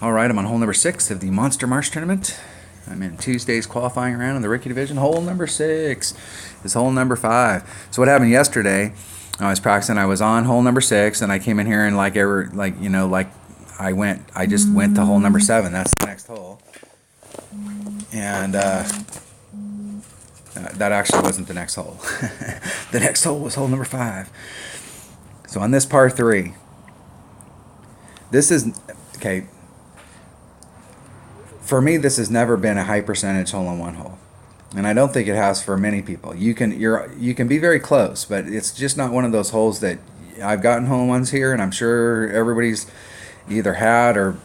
All right, I'm on hole number 6 of the Monster Marsh tournament. I'm in Tuesday's qualifying round in the rookie division. Hole number 6 is hole number 5. So what happened yesterday? I was practicing. I was on hole number 6, and I came in here and I just went to hole number 7. That's the next hole, and that actually wasn't the next hole. The next hole was hole number 5. So on this par 3, this is okay. For me, this has never been a high percentage hole-in-one hole, and I don't think it has for many people. You can be very close, but it's just not one of those holes that I've gotten hole-in-ones here, and I'm sure everybody's either had or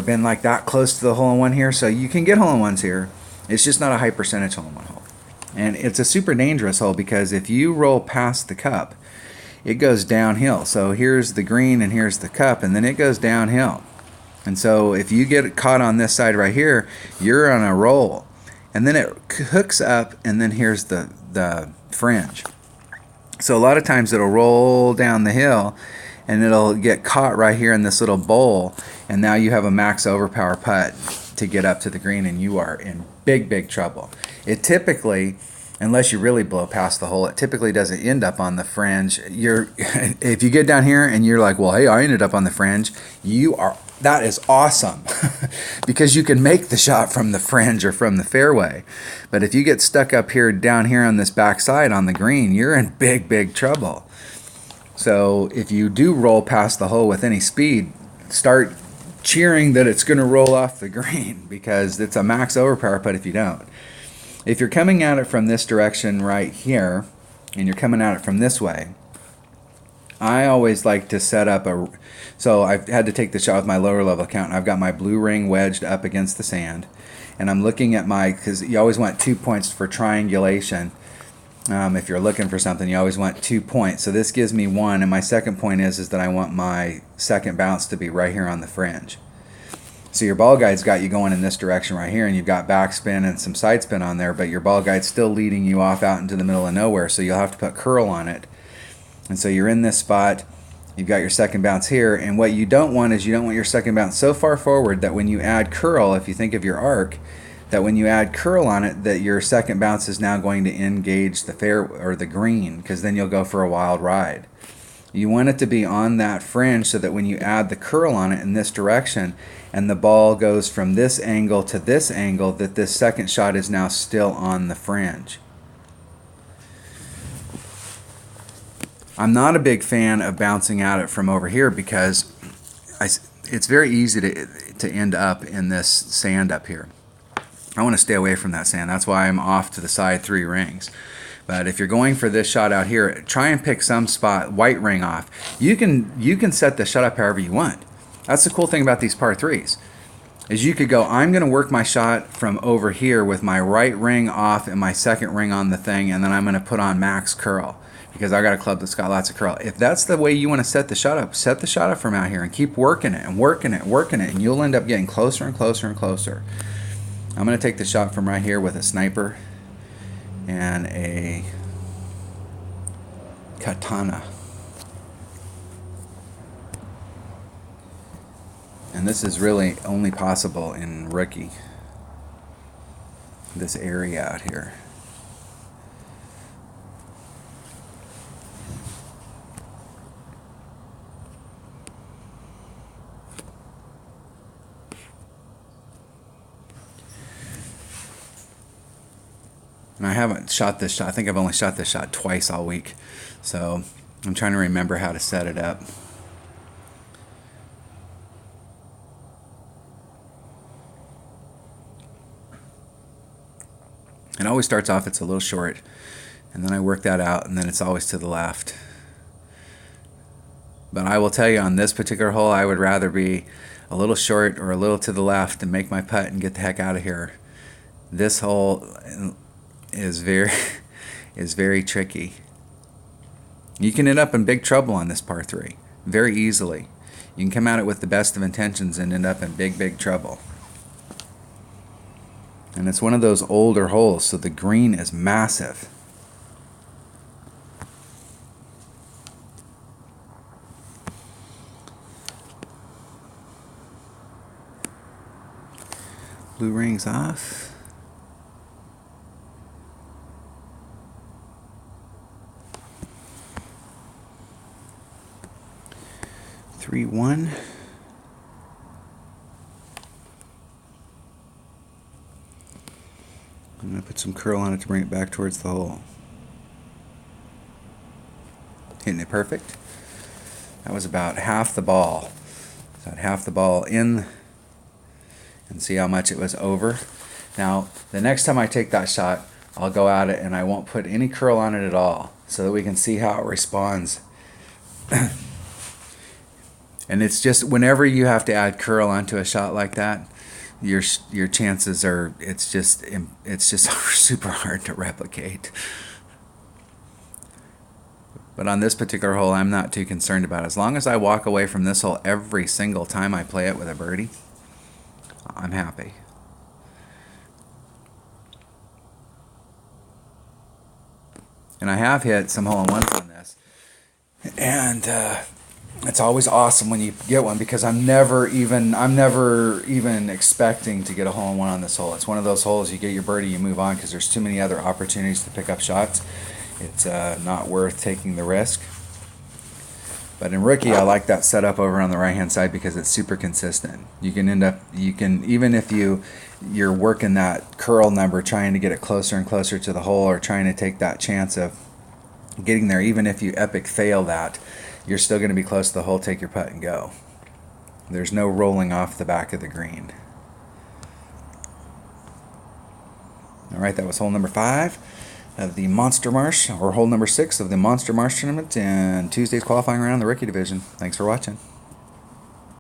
been like that close to the hole-in-one here. So you can get hole-in-ones here. It's just not a high percentage hole-in-one hole, and it's a super dangerous hole because if you roll past the cup, it goes downhill. So here's the green and here's the cup, and then it goes downhill. And so if you get caught on this side right here, you're on a roll. And then it hooks up, and then here's the fringe. So a lot of times it'll roll down the hill, and it'll get caught right here in this little bowl, and now you have a max overpower putt to get up to the green, and you are in big, big trouble. It typically, unless you really blow past the hole, it typically doesn't end up on the fringe. If you get down here and you're like, well, hey, I ended up on the fringe, that is awesome because you can make the shot from the fringe or from the fairway. But if you get stuck up here, down here on this backside on the green, you're in big, big trouble. So if you do roll past the hole with any speed, start cheering that it's going to roll off the green because it's a max overpower putt if you don't. If you're coming at it from this direction right here, and you're coming at it from this way, I always like to set up so I've had to take the shot with my lower level account, and I've got my blue ring wedged up against the sand, and I'm looking at because you always want 2 points for triangulation. If you're looking for something, you always want 2 points. So this gives me 1, and my second point is that I want my second bounce to be right here on the fringe. So your ball guide's got you going in this direction right here, and you've got backspin and some side spin on there, but your ball guide's still leading you off out into the middle of nowhere, so you'll have to put curl on it. And so you're in this spot, you've got your second bounce here, and what you don't want is you don't want your second bounce so far forward that when you add curl, if you think of your arc, that when you add curl on it, that your second bounce is now going to engage the fair or the green, because then you'll go for a wild ride. You want it to be on that fringe so that when you add the curl on it in this direction and the ball goes from this angle to this angle, that this second shot is now still on the fringe. I'm not a big fan of bouncing at it from over here because it's very easy to end up in this sand up here. I want to stay away from that sand. That's why I'm off to the side 3 rings. But if you're going for this shot out here, try and pick some spot, white ring off. You can set the shot up however you want. That's the cool thing about these par 3s. Is you could go, I'm going to work my shot from over here with my right ring off and my second ring on the thing, and then I'm going to put on max curl because I got a club that's got lots of curl. If that's the way you want to set the shot up from out here and keep working it and working it, and you'll end up getting closer and closer and closer. I'm going to take the shot from right here with a sniper and a katana. And this is really only possible in rookie, this area out here. And I haven't shot this shot. I think I've only shot this shot twice all week. So I'm trying to remember how to set it up. It always starts off, it's a little short, and then I work that out, and then it's always to the left. But I will tell you, on this particular hole, I would rather be a little short or a little to the left and make my putt and get the heck out of here. This hole is very tricky. You can end up in big trouble on this par 3 very easily. You can come at it with the best of intentions and end up in big, big trouble. And it's one of those older holes, so the green is massive. Blue rings off. Three, one. I'm going to put some curl on it to bring it back towards the hole. Hitting it perfect. That was about half the ball. About half the ball in, and see how much it was over. Now, the next time I take that shot, I'll go at it and I won't put any curl on it at all so that we can see how it responds. And it's just whenever you have to add curl onto a shot like that, your chances are it's just super hard to replicate. But on this particular hole, I'm not too concerned about it. As long as I walk away from this hole every single time I play it with a birdie, I'm happy. And I have hit some hole-in-ones on this, and it's always awesome when you get one because I'm never even expecting to get a hole-in-one on this hole. It's one of those holes you get your birdie, you move on because there's too many other opportunities to pick up shots. It's not worth taking the risk. But in rookie, I like that setup over on the right-hand side because it's super consistent. You can even if you're working that curl number, trying to get it closer and closer to the hole, or trying to take that chance of getting there, even if you epic fail that, you're still going to be close to the hole, take your putt and go. There's no rolling off the back of the green. All right, that was hole number 5 of the Monster Marsh, or hole number 6 of the Monster Marsh tournament and Tuesday's qualifying round in the rookie division. Thanks for watching.